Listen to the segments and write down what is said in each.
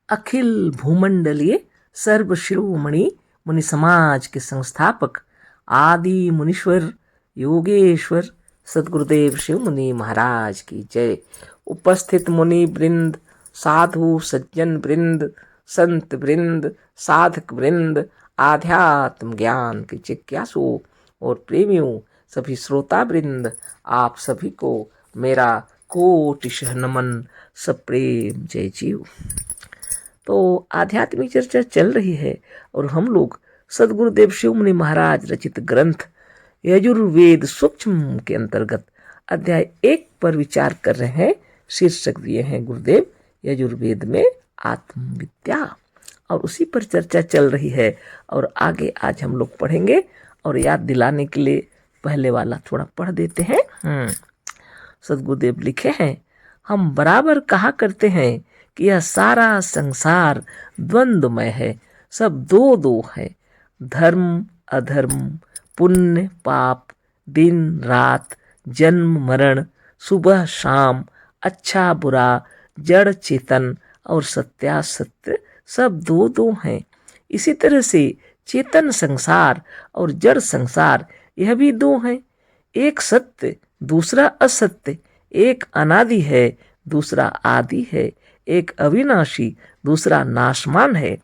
अखिल भूमंडलीय सर्व शिरोमणि मुनि समाज के संस्थापक आदि मुनीश्वर योगेश्वर सदगुरुदेव शिव मुनि महाराज की जय। उपस्थित मुनि वृंद, साधु सज्जन वृंद, संत वृंद, साधक वृंद, आध्यात्म ज्ञान के जिज्ञासु और प्रेमियों, सभी श्रोता वृंद, आप सभी को मेरा कोटिशः नमन, सप्रेम जय जीव। तो आध्यात्मिक चर्चा चल रही है और हम लोग सदगुरुदेव शिव मुनि महाराज रचित ग्रंथ यजुर्वेद सूक्ष्म के अंतर्गत अध्याय 1 पर विचार कर रहे हैं। शीर्षक दिए हैं गुरुदेव यजुर्वेद में आत्मविद्या, और उसी पर चर्चा चल रही है। और आगे आज हम लोग पढ़ेंगे, और याद दिलाने के लिए पहले वाला थोड़ा पढ़ देते हैं। सदगुरुदेव लिखे हैं, हम बराबर कहा करते हैं कि यह सारा संसार द्वंद्वमय है, सब दो दो है, धर्म अधर्म, पुण्य पाप, दिन रात, जन्म मरण, सुबह शाम, अच्छा बुरा, जड़ चेतन और सत्यासत्य, सब दो दो हैं। इसी तरह से चेतन संसार और जड़ संसार यह भी दो हैं, एक सत्य दूसरा असत्य, एक अनादि है दूसरा आदि है, एक अविनाशी दूसरा नाशमान है,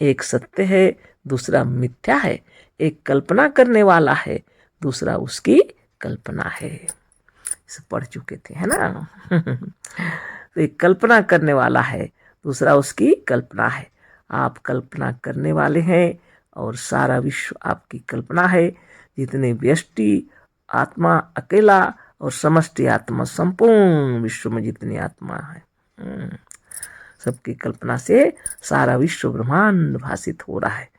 एक सत्य है दूसरा मिथ्या है, एक कल्पना करने वाला है दूसरा उसकी कल्पना है। इसे पढ़ चुके थे, है ना। तो एक कल्पना करने वाला है दूसरा उसकी कल्पना है। आप कल्पना करने वाले हैं और सारा विश्व आपकी कल्पना है। जितने व्यष्टि आत्मा अकेला और समष्टि आत्मा संपूर्ण विश्व में जितनी आत्मा है, सबकी कल्पना से सारा विश्व ब्रह्मांड भासित हो रहा है।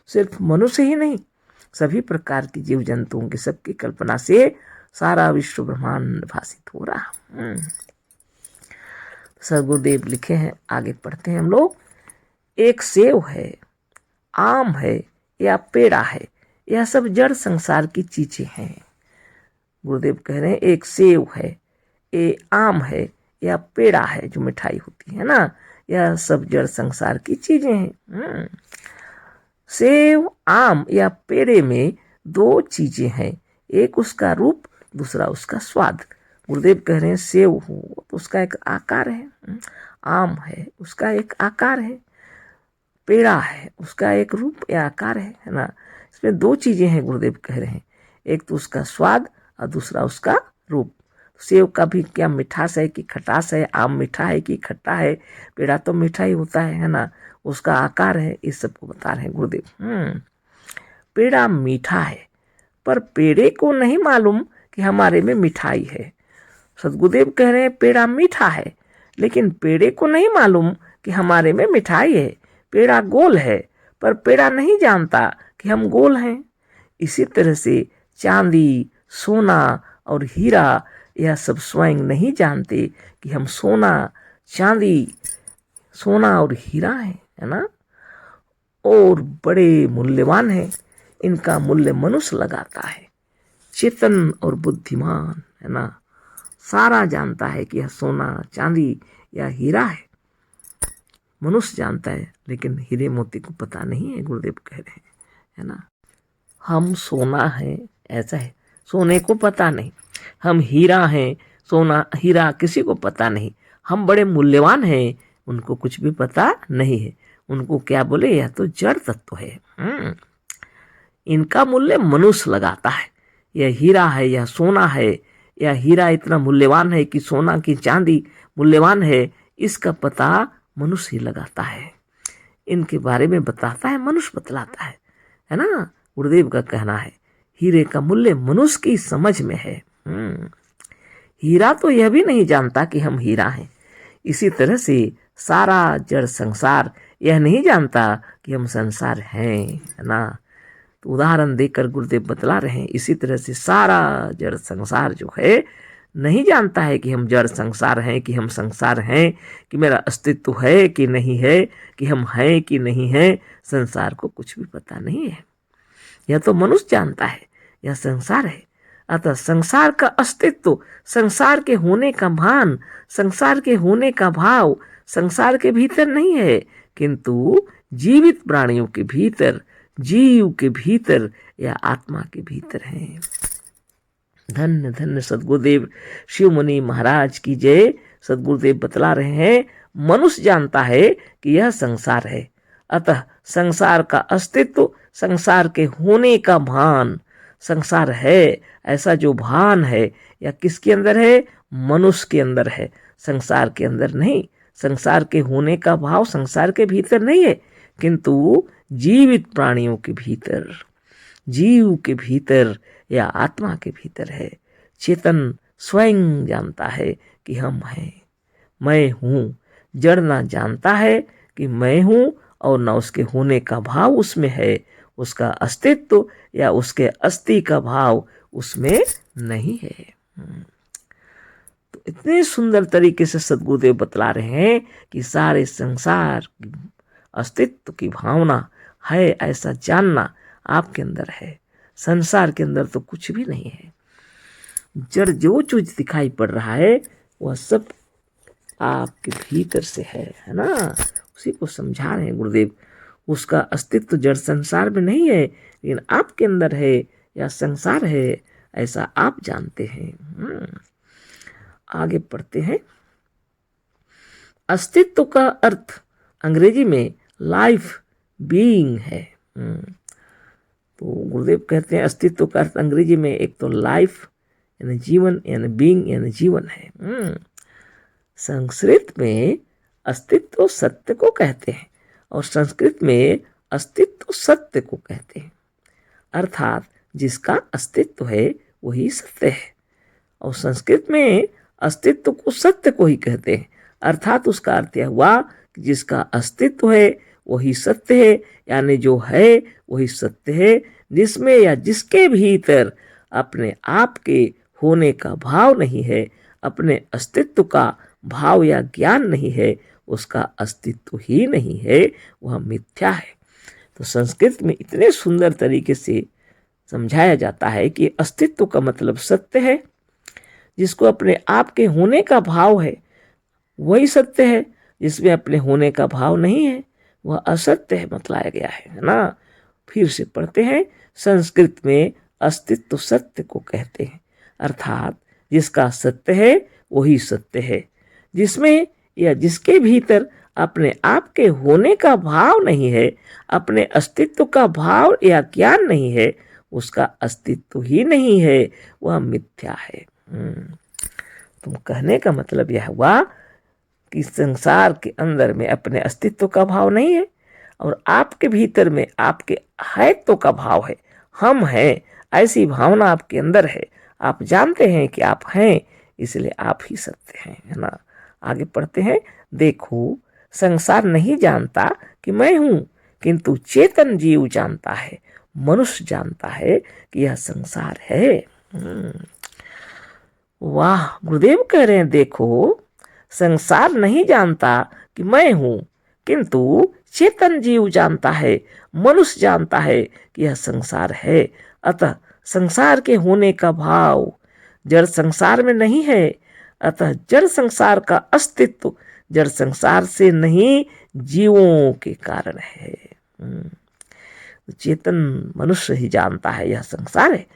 सिर्फ मनुष्य ही नहीं, सभी प्रकार की जीव जंतुओं की सबकी कल्पना से सारा विश्व ब्रह्मांड भासित हो रहा। सदगुरुदेव लिखे हैं, आगे पढ़ते हैं हम लोग। एक सेव है, आम है या पेड़ा है, यह सब जड़ संसार की चीजें हैं। गुरुदेव कह रहे हैं, एक सेव है, ये आम है या पेड़ा है जो मिठाई होती है ना, यह सब जड़ संसार की चीजें हैं। सेव आम या पेड़े में दो चीजें हैं, एक उसका रूप दूसरा उसका स्वाद। गुरुदेव कह रहे हैं, सेव हो तो उसका एक आकार है, आम है उसका एक आकार है, पेड़ा है उसका एक रूप या आकार है ना। इसमें दो चीजें हैं, गुरुदेव कह रहे हैं, एक तो उसका स्वाद और दूसरा उसका रूप। सेव का भी क्या मिठास है कि खटास है, आम मीठा है कि खट्टा है, पेड़ा तो मीठा ही होता है ना, उसका आकार है, इस सबको बता रहे हैं गुरुदेव। पेड़ा मीठा है पर पेड़े को नहीं मालूम कि हमारे में मिठाई है। सदगुरुदेव कह रहे हैं, पेड़ा मीठा है लेकिन पेड़े को नहीं मालूम कि हमारे में मिठाई है। पेड़ा गोल है पर पेड़ा नहीं जानता कि हम गोल हैं। इसी तरह से चांदी, सोना और हीरा यह सब स्वयं नहीं जानते कि हम सोना, चांदी, सोना और हीरा है ना, और बड़े मूल्यवान है। इनका मूल्य मनुष्य लगाता है, चेतन और बुद्धिमान है ना, सारा जानता है कि यह सोना, चांदी या हीरा है। मनुष्य जानता है लेकिन हीरे मोती को पता नहीं है, गुरुदेव कह रहे हैं, है ना। हम सोना है ऐसा है, सोने को पता नहीं। हम हीरा हैं, सोना हीरा किसी को पता नहीं। हम बड़े मूल्यवान हैं, उनको कुछ भी पता नहीं है। उनको क्या बोले, यह तो जड़ तत्व है। इनका मूल्य मनुष्य लगाता है। यह हीरा है, यह सोना है, यह हीरा इतना मूल्यवान है कि सोना की चांदी मूल्यवान है, इसका पता मनुष्य ही लगाता है। इनके बारे में बताता है मनुष्य, बतलाता है ना। गुरुदेव का कहना है, हीरे का मूल्य मनुष्य की समझ में है। हीरा तो यह भी नहीं जानता कि हम हीरा हैं। इसी तरह से सारा जड़ संसार यह नहीं जानता कि हम संसार हैं, है ना। तो उदाहरण देकर गुरुदेव बतला रहे हैं, इसी तरह से सारा जड़ संसार जो है नहीं जानता है कि हम जड़ संसार हैं, कि हम संसार हैं, कि मेरा अस्तित्व है कि नहीं है, कि हम हैं कि नहीं हैं। संसार को कुछ भी पता नहीं है। यह तो मनुष्य जानता है, यह संसार है। अतः संसार का अस्तित्व, संसार के होने का भान, संसार के होने का भाव संसार के भीतर नहीं है, किंतु जीवित प्राणियों के भीतर, जीव के भीतर या आत्मा के भीतर है। धन्य धन्य सद्गुरुदेव शिव मुनि महाराज की जय। सद्गुरुदेव बतला रहे हैं, मनुष्य जानता है कि यह संसार है, अतः संसार का अस्तित्व, संसार के होने का भान, संसार है ऐसा जो भान है या किसके अंदर है, मनुष्य के अंदर है, संसार के अंदर नहीं। संसार के होने का भाव संसार के भीतर नहीं है, किंतु जीवित प्राणियों के भीतर, जीव के भीतर या आत्मा के भीतर है। चेतन स्वयं जानता है कि हम हैं, मैं हूँ। जड़ ना जानता है कि मैं हूँ और न उसके होने का भाव उसमें है, उसका अस्तित्व या उसके अस्थि का भाव उसमें नहीं है। तो इतने सुंदर तरीके से सद्गुरुदेव बतला रहे हैं कि सारे संसार की अस्तित्व की भावना है ऐसा जानना आपके अंदर है। संसार के अंदर तो कुछ भी नहीं है। जड़ जो चीज दिखाई पड़ रहा है वह सब आपके भीतर से है ना। उसी को समझा रहे हैं गुरुदेव। उसका अस्तित्व जड़ संसार में नहीं है, लेकिन आपके अंदर है या संसार है ऐसा आप जानते हैं। आगे पढ़ते हैं। अस्तित्व का अर्थ अंग्रेजी में लाइफ बीइंग है। तो गुरुदेव कहते हैं अस्तित्व का अर्थ अंग्रेजी में एक तो लाइफ यानी जीवन यानी बीइंग यानी जीवन है। संस्कृत में अस्तित्व सत्य को कहते हैं और संस्कृत में अस्तित्व सत्य को कहते हैं, अर्थात जिसका अस्तित्व है वही सत्य है। और संस्कृत में अस्तित्व को सत्य को ही कहते हैं, अर्थात उसका अर्थ यह हुआ कि जिसका अस्तित्व है वही सत्य है, यानी जो है वही सत्य है, जिसमें या जिसके भीतर अपने आप के होने का भाव नहीं है, अपने अस्तित्व का भाव या ज्ञान नहीं है, उसका अस्तित्व ही नहीं है, वह मिथ्या है। तो संस्कृत में इतने सुंदर तरीके से समझाया जाता है कि अस्तित्व का मतलब सत्य है, जिसको अपने आप के होने का भाव है वही सत्य है, जिसमें अपने होने का भाव नहीं है वह असत्य है बतलाया गया है ना। फिर से पढ़ते हैं। संस्कृत में अस्तित्व सत्य को कहते हैं, अर्थात जिसका सत्य है वही सत्य है, जिसमें या जिसके भीतर अपने आप के होने का भाव नहीं है, अपने अस्तित्व का भाव या ज्ञान नहीं है, उसका अस्तित्व ही नहीं है, वह मिथ्या है। तुम कहने का मतलब यह हुआ कि संसार के अंदर में अपने अस्तित्व का भाव नहीं है और आपके भीतर में आपके हैत्व का भाव है, हम हैं ऐसी भावना आपके अंदर है। आप जानते हैं कि आप हैं, इसलिए आप ही सत्य हैं, है ना। आगे पढ़ते हैं। देखो, संसार नहीं जानता कि मैं हूं, किंतु चेतन जीव जानता है, मनुष्य जानता है कि यह संसार है। वाह, गुरुदेव कह रहे हैं देखो, संसार नहीं जानता कि मैं हूं, किंतु चेतन जीव जानता है, मनुष्य जानता है कि यह संसार है। अतः संसार के होने का भाव जड़ संसार में नहीं है, अतः जड़ संसार का अस्तित्व जड़ संसार से नहीं जीवों के कारण है। चेतन मनुष्य ही जानता है यह संसार है,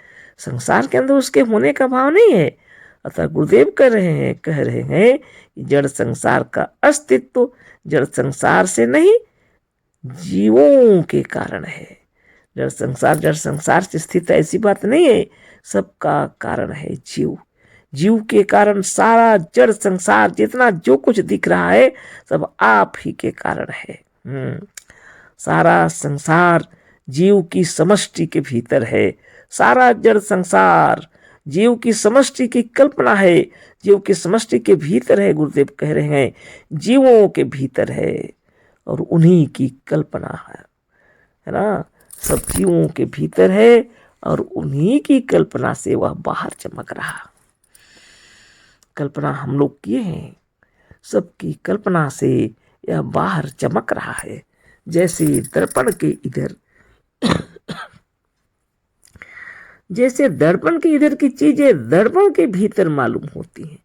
संसार के अंदर उसके होने का भाव नहीं है। अतः गुरुदेव कह रहे हैं कि जड़ संसार का अस्तित्व जड़ संसार से नहीं जीवों के कारण है। जड़ संसार से स्थित ऐसी बात नहीं है, सबका कारण है जीव। जीव के कारण सारा जड़ संसार जितना जो कुछ दिख रहा है सब आप ही के कारण है। सारा संसार जीव की समष्टि के भीतर है, सारा जड़ संसार जीव की समष्टि की कल्पना है, जीव की समष्टि के भीतर है। गुरुदेव कह रहे हैं जीवों के भीतर है और उन्हीं की कल्पना है ना। सब जीवों के भीतर है और उन्हीं की कल्पना से वह बाहर चमक रहा। कल्पना हम लोग किए हैं, सबकी कल्पना से यह बाहर चमक रहा है। जैसे दर्पण के इधर जैसे दर्पण के इधर की चीजें दर्पण के भीतर मालूम होती हैं,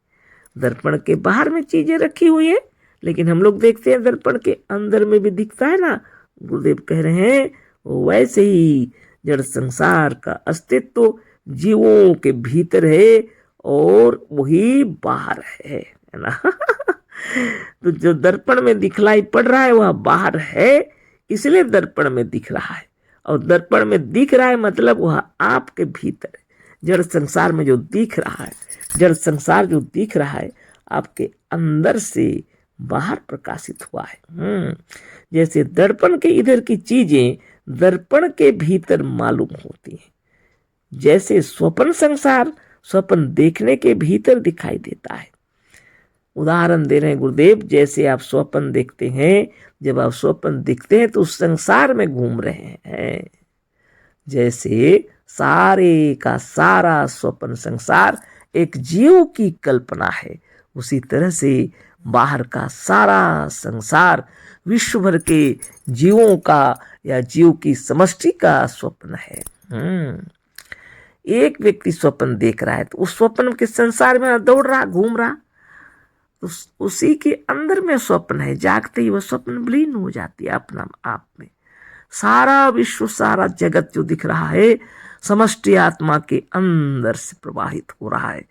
दर्पण के बाहर में चीजें रखी हुई है, लेकिन हम लोग देखते हैं दर्पण के अंदर में भी दिखता है ना। गुरुदेव कह रहे हैं वैसे ही जड़ संसार का अस्तित्व जीवों के भीतर है और वही बाहर है ना। तो जो दर्पण में दिखलाई पड़ रहा है वह बाहर है, इसलिए दर्पण में दिख रहा है, और दर्पण में दिख रहा है मतलब वह आपके भीतर है। जड़ संसार में जो दिख रहा है, जड़ संसार जो दिख रहा है आपके अंदर से बाहर प्रकाशित हुआ है। जैसे दर्पण के इधर की चीजें दर्पण के भीतर मालूम होती हैं, जैसे स्वप्न संसार स्वप्न देखने के भीतर दिखाई देता है। उदाहरण दे रहे हैं गुरुदेव, जैसे आप स्वप्न देखते हैं, जब आप स्वप्न देखते हैं तो उस संसार में घूम रहे हैं। जैसे सारे का सारा स्वप्न संसार एक जीव की कल्पना है, उसी तरह से बाहर का सारा संसार विश्व भर के जीवों का या जीव की समष्टि का स्वप्न है। एक व्यक्ति स्वप्न देख रहा है तो उस स्वप्न के संसार में दौड़ रहा, घूम रहा, तो उसी के अंदर में स्वप्न है। जागते ही वह स्वप्न विलीन हो जाती है अपना आप में। सारा विश्व सारा जगत जो दिख रहा है समष्टि आत्मा के अंदर से प्रवाहित हो रहा है,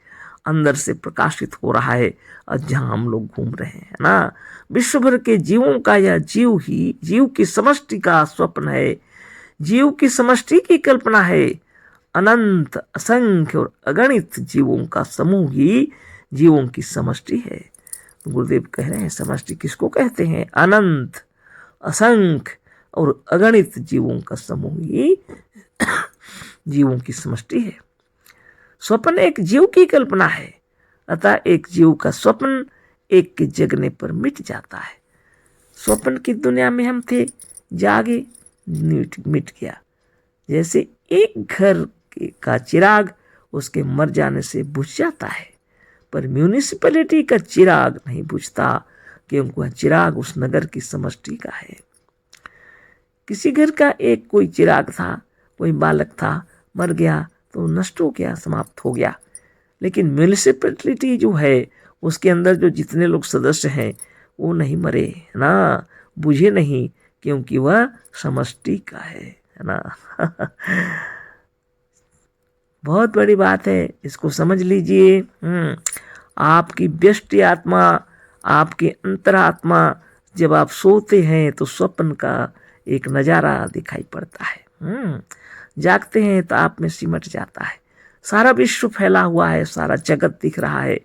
अंदर से प्रकाशित हो रहा है, और जहां हम लोग घूम रहे हैं ना, विश्व भर के जीवों का यह जीव ही जीव की समष्टि का स्वप्न है, जीव की समष्टि की कल्पना है। अनंत असंख्य और अगणित जीवों का समूह ही जीवों की समष्टि है। गुरुदेव कह रहे हैं समष्टि किसको कहते हैं? अनंत असंख्य और अगणित जीवों का समूह ही जीवों की समष्टि है। स्वप्न एक जीव की कल्पना है, अतः एक जीव का स्वप्न एक के जगने पर मिट जाता है। स्वप्न की दुनिया में हम थे, जागे, मिट गया। जैसे एक घर का चिराग उसके मर जाने से बुझ जाता है, पर म्यूनिसिपैलिटी का चिराग नहीं बुझता, क्योंकि वह चिराग उस नगर की समष्टि का है। किसी घर का एक कोई चिराग था, कोई बालक था, मर गया तो नष्ट हो गया, समाप्त हो गया। लेकिन म्यूनिसिपैलिटी जो है उसके अंदर जो जितने लोग सदस्य हैं वो नहीं मरे ना, बुझे नहीं, क्योंकि वह समष्टि का है ना। बहुत बड़ी बात है, इसको समझ लीजिए। आपकी व्यष्टि आत्मा, आपकी अंतरात्मा, जब आप सोते हैं तो स्वप्न का एक नजारा दिखाई पड़ता है। जागते हैं तो आप में सिमट जाता है, सारा विश्व फैला हुआ है, सारा जगत दिख रहा है।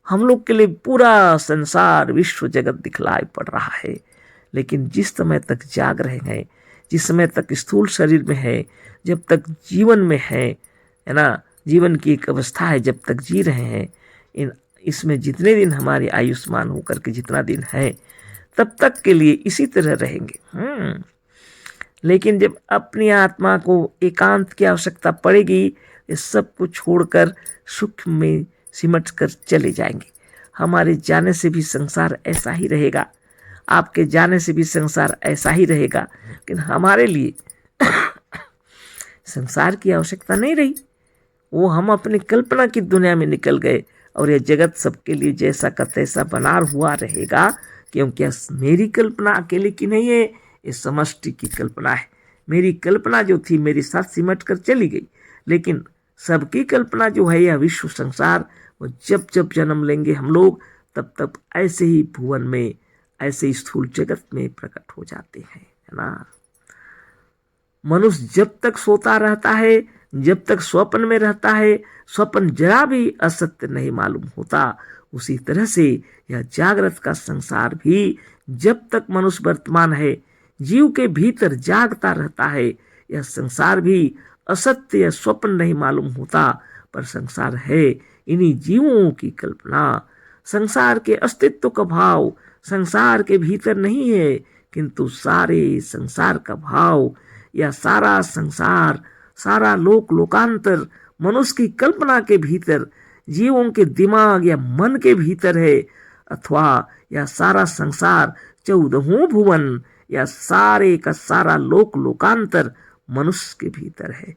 हम लोग के लिए पूरा संसार विश्व जगत दिखलाई पड़ रहा है। लेकिन जिस समय तक जाग रहे हैं, जिस समय तक स्थूल शरीर में है, जब तक जीवन में है ना, जीवन की एक अवस्था है, जब तक जी रहे हैं, इसमें जितने दिन हमारे आयुष्मान होकर के जितना दिन है तब तक के लिए इसी तरह रहेंगे। लेकिन जब अपनी आत्मा को एकांत की आवश्यकता पड़ेगी, इस सब को छोड़कर सुख में सिमट कर चले जाएंगे। हमारे जाने से भी संसार ऐसा ही रहेगा, आपके जाने से भी संसार ऐसा ही रहेगा। लेकिन हमारे लिए संसार की आवश्यकता नहीं रही, वो हम अपनी कल्पना की दुनिया में निकल गए, और यह जगत सबके लिए जैसा का तैसा बना हुआ रहेगा, क्योंकि मेरी कल्पना अकेले की नहीं है, ये समष्टि की कल्पना है। मेरी कल्पना जो थी मेरे साथ सिमट कर चली गई, लेकिन सबकी कल्पना जो है यह विश्व संसार, वो जब जब जन्म लेंगे हम लोग, तब तब ऐसे ही भुवन में, ऐसे ही स्थूल जगत में प्रकट हो जाते हैं, है ना। मनुष्य जब तक सोता रहता है, जब तक स्वप्न में रहता है, स्वप्न जरा भी असत्य नहीं मालूम होता। उसी तरह से यह जागृत का संसार भी जब तक मनुष्य वर्तमान है, जीव के भीतर जागता रहता है, यह संसार भी असत्य या स्वप्न नहीं मालूम होता, पर संसार है इन्हीं जीवों की कल्पना। संसार के अस्तित्व का भाव संसार के भीतर नहीं है, किंतु सारे संसार का भाव या सारा संसार, सारा लोक लोकांतर मनुष्य की कल्पना के भीतर, जीवों के दिमाग या मन के भीतर है, अथवा यह सारा संसार 14 भुवन या सारे का सारा लोक लोकांतर मनुष्य के भीतर है।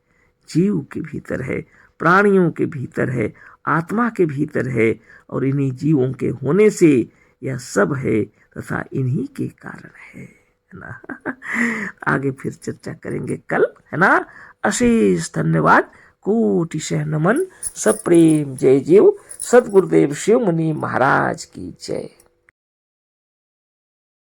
जीव के भीतर है, प्राणियों के भीतर है, आत्मा के भीतर है, और इन्हीं जीवों के होने से यह सब है तथा इन्हीं के कारण है ना। आगे फिर चर्चा करेंगे कल, है ना। अशेष धन्यवाद, कोटिशः नमन, सप्रेम जय जीव। सद्गुरुदेव शिव मुनि महाराज की जय।